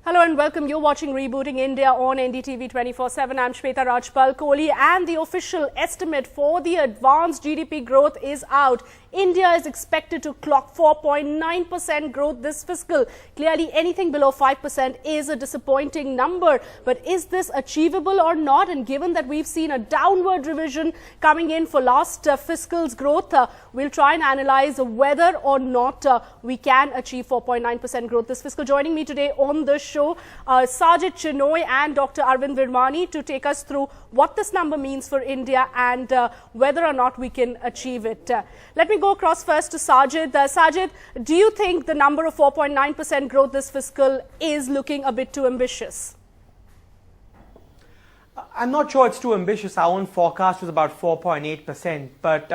Hello and welcome. You're watching Rebooting India on NDTV 24/7. I'm Shweta Rajpal Kohli, and the official estimate for the advanced GDP growth is out. India is expected to clock 4.9% growth this fiscal. Clearly, anything below 5% is a disappointing number. But is this achievable or not? And given that we've seen a downward revision coming in for last fiscal's growth, we'll try and analyze whether or not we can achieve 4.9% growth this fiscal. Joining me today on the show, Sajjid, Chenoy and Dr. Arvind Virmani to take us through what this number means for India and whether or not we can achieve it. Let me go across first to Sajjid. Sajjid, do you think the number of 4.9% growth this fiscal is looking a bit too ambitious? I'm not sure it's too ambitious. Our own forecast was about 4.8%, but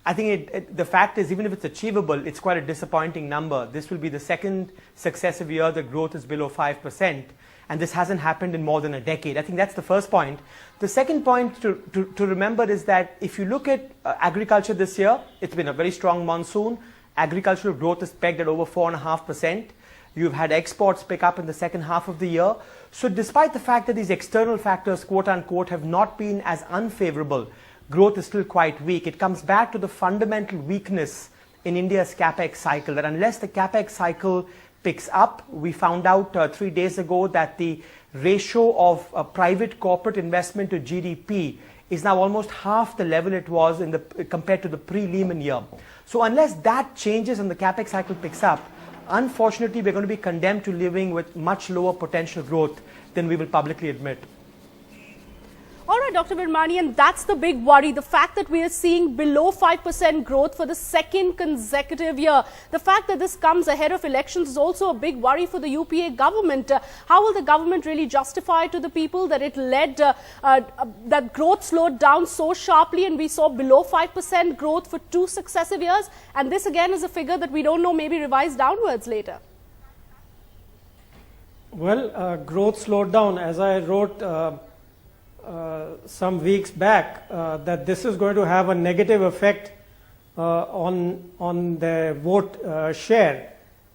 I think the fact is, even if it's achievable, it's quite a disappointing number. This will be the second successive year the growth is below 5%, and this hasn't happened in more than a decade. I think that's the first point. The second point to remember is that if you look at agriculture this year, it's been a very strong monsoon. Agricultural growth is pegged at over 4.5%. You've had exports pick up in the second half of the year. So despite the fact that these external factors, quote unquote, have not been as unfavorable, growth is still quite weak. It comes back to the fundamental weakness in India's capex cycle, that unless the capex cycle picks up, we found out 3 days ago that the ratio of private corporate investment to GDP is now almost half the level it was compared to the pre-Lehman year. So unless that changes and the capex cycle picks up, unfortunately, we're going to be condemned to living with much lower potential growth than we will publicly admit. All right, Dr. Virmani, and that's the big worry. The fact that we are seeing below 5% growth for the second consecutive year. The fact that this comes ahead of elections is also a big worry for the UPA government. How will the government really justify to the people that it led, that growth slowed down so sharply and we saw below 5% growth for 2 successive years? And this again is a figure that we don't know, maybe revised downwards later. Well, growth slowed down. As I wrote some weeks back, that this is going to have a negative effect on the vote share,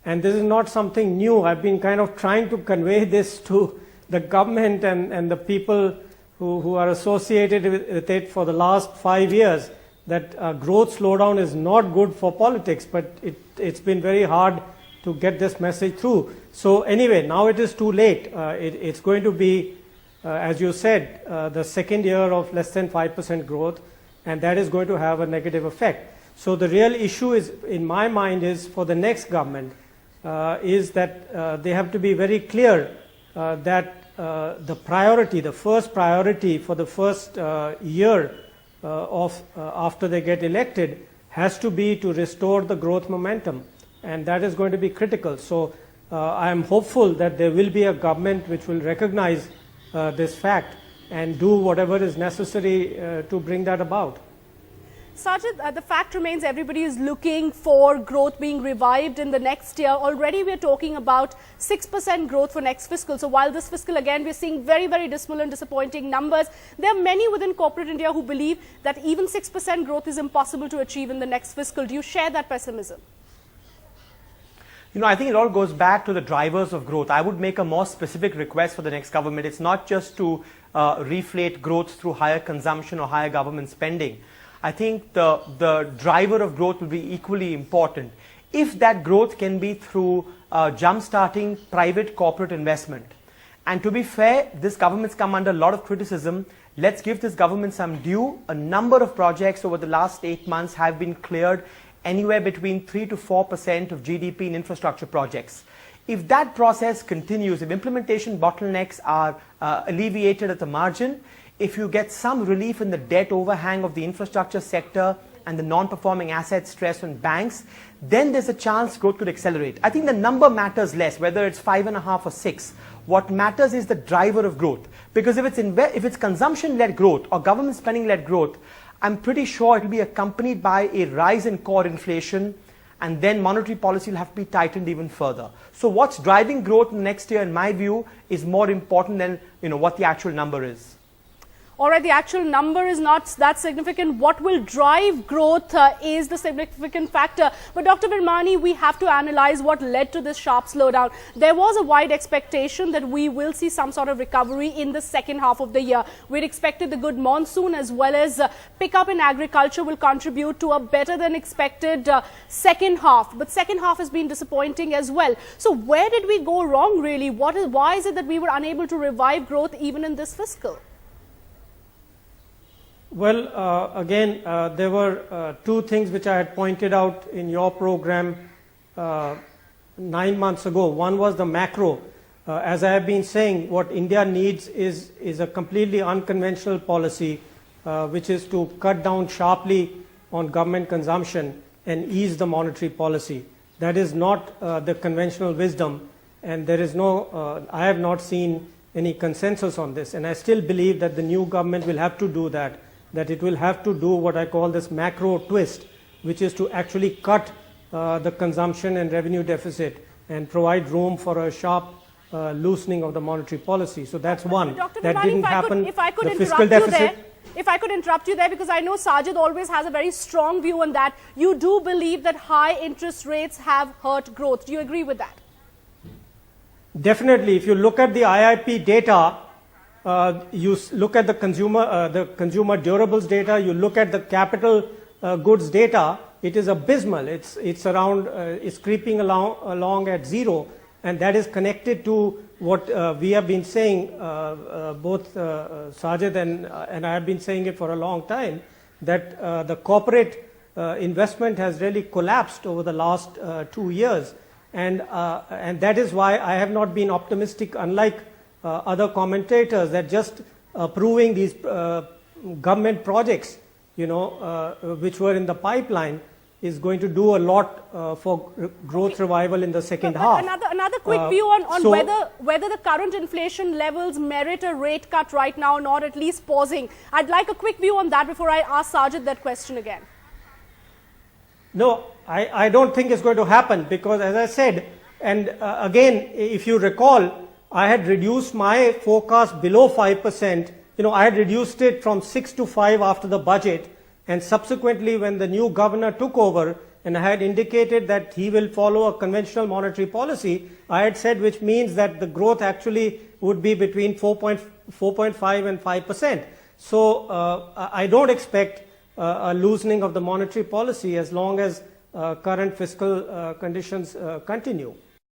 and this is not something new. I've been kind of trying to convey this to the government and the people who are associated with it for the last 5 years, that growth slowdown is not good for politics, but it's been very hard to get this message through. So anyway, now it is too late. It's going to be, as you said, the second year of less than 5% growth, and that is going to have a negative effect. So the real issue is, in my mind, is for the next government, is that they have to be very clear that the first priority for the first year after they get elected has to be to restore the growth momentum, and that is going to be critical. So I am hopeful that there will be a government which will recognize this fact and do whatever is necessary to bring that about. Sajjid, the fact remains everybody is looking for growth being revived in the next year. Already we're talking about 6% growth for next fiscal. So while this fiscal, again, we're seeing very, very dismal and disappointing numbers, there are many within corporate India who believe that even 6% growth is impossible to achieve in the next fiscal. Do you share that pessimism? You know, I think it all goes back to the drivers of growth. I would make a more specific request for the next government. It's not just to reflate growth through higher consumption or higher government spending. I think the driver of growth will be equally important. If that growth can be through jump-starting private corporate investment. And to be fair, this government's come under a lot of criticism. Let's give this government some due. A number of projects over the last 8 months have been cleared, anywhere between 3 to 4% of GDP in infrastructure projects. If that process continues, if implementation bottlenecks are alleviated at the margin, if you get some relief in the debt overhang of the infrastructure sector and the non-performing asset stress on banks, then there's a chance growth could accelerate. I think the number matters less, whether it's 5.5 or 6. What matters is the driver of growth. Because if it's consumption-led growth or government spending-led growth, I'm pretty sure it will be accompanied by a rise in core inflation, and then monetary policy will have to be tightened even further. So what's driving growth next year, in my view, is more important than what the actual number is. All right, the actual number is not that significant. What will drive growth is the significant factor. But Dr. Virmani, we have to analyze what led to this sharp slowdown. There was a wide expectation that we will see some sort of recovery in the second half of the year. We'd expected the good monsoon as well as pickup in agriculture will contribute to a better than expected second half. But second half has been disappointing as well. So where did we go wrong really? Why is it that we were unable to revive growth even in this fiscal? Well, again, there were two things which I had pointed out in your program 9 months ago. One was the macro. As I have been saying, what India needs is a completely unconventional policy, which is to cut down sharply on government consumption and ease the monetary policy. That is not the conventional wisdom, and there is no, I have not seen any consensus on this, and I still believe that the new government will have to do that it will have to do what I call this macro twist, which is to actually cut the consumption and revenue deficit and provide room for a sharp loosening of the monetary policy. So that's one. Dr. That Virmani, didn't happen. If I could the interrupt fiscal deficit. If I could interrupt you there, because I know Sajjid always has a very strong view on that. You do believe that high interest rates have hurt growth. Do you agree with that? Definitely. If you look at the IIP data, you look at the consumer durables data, you look at the capital goods data, it is abysmal. It's around, it's creeping along at zero, and that is connected to what we have been saying, both Sajjid and I have been saying it for a long time, that the corporate investment has really collapsed over the last 2 years, and that is why I have not been optimistic, unlike other commentators, that just approving these government projects, which were in the pipeline, is going to do a lot for growth revival in the second half. Another quick view on whether the current inflation levels merit a rate cut right now or not, at least pausing. I'd like a quick view on that before I ask Sajjid that question again. No, I don't think it's going to happen, because as I said, and again, if you recall, I had reduced my forecast below 5%. I had reduced it from 6 to 5 after the budget, and subsequently when the new governor took over and I had indicated that he will follow a conventional monetary policy, I had said, which means that the growth actually would be between 4.5 and 5%. So I don't expect a loosening of the monetary policy as long as current fiscal conditions continue.